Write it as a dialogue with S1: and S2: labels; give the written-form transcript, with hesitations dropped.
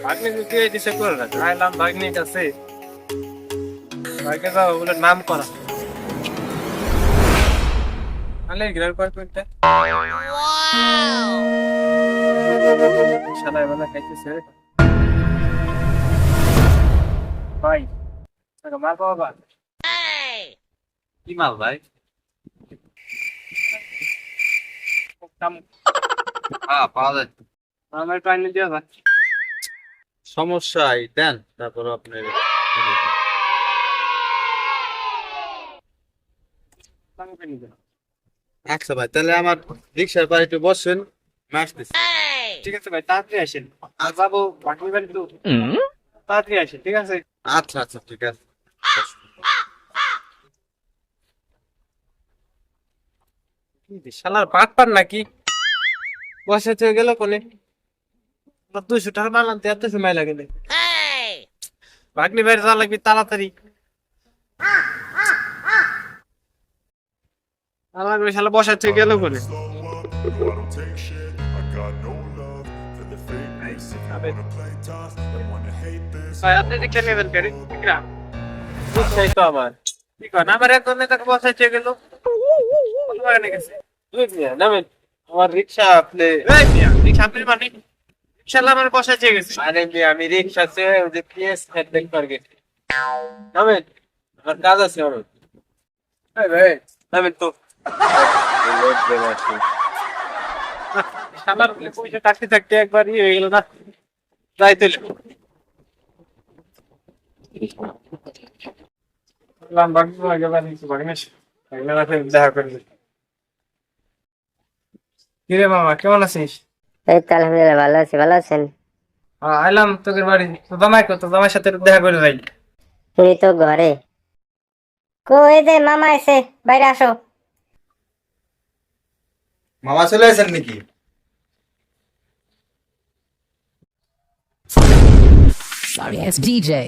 S1: ভাগ্নে যদি দিছে করে না আইলাম ভাগ্নের কাছে ভাগ্নে যাবো বলে নাম করা আলে গ্রার কর করতে শালায় বানা খাইতেছে ভাই টাকা মার বাবা
S2: কি মাল ভাই?
S1: কাম
S2: হ্যাঁ, পাওয়া যায়।
S1: আমার টাইনে দিয়া যা
S2: সমস্যা দেন, তারপর আপনি
S1: টাকা পেনি দে
S2: আচ্ছা ভাই, তাহলে আমার রিক্সার পাড়ে একটু বসেন, আমি আসতেছি।
S1: ঠিক আছে ভাই তাড়াতাড়ি আসেন আর যাবো ভাগ্নের বাড়ি তো তাড়াতাড়ি আসেন ঠিক আছে
S2: আচ্ছা আচ্ছা, ঠিক আছে।
S1: শালার পাট পান নাকি বসে চলে গেল কোনে 200 টাকা বানাতে এত সময় লাগে না ভাগ্নি বাইরে যাওয়া লাগবে তাড়াতাড়ি আমার শালা বসে চলে গেল কোনে আপনি দেখে নেবেন গাড়ি বুঝছাই তো আমার কি করেন আমার একজন নেতাকে বসাই চলে গেল নামেন আমার রিক্সা আপনি রিক্সা আপনি মানে রিক্সালা আমার বসায় চেয়ে গেছে আরে আমি রিক্সাতে ওই যে পিএস হেডব্যাক করে গেছি নামেন আমার কাজ আছে অনেক ভাই নামেন তো শালার পয়সা থাকতে থাকতে একবার হয়ে গেল না যাই তো দেখা করবে কিরে মামা কেমন আছিস
S3: এই তো আলহামদুলিল্লাহ ভালো আছি, ভালো আছেন?
S1: আইলাম তোদের বাড়ি তো জামাই কো তো জামাইয়ের সাথে দেখা করে যাই
S3: উনি তো ঘরে। এই যে মামা এসে, বাইরে আসো।
S2: মামা চলে আসেন নাকি?
S4: Sorry ass DJ.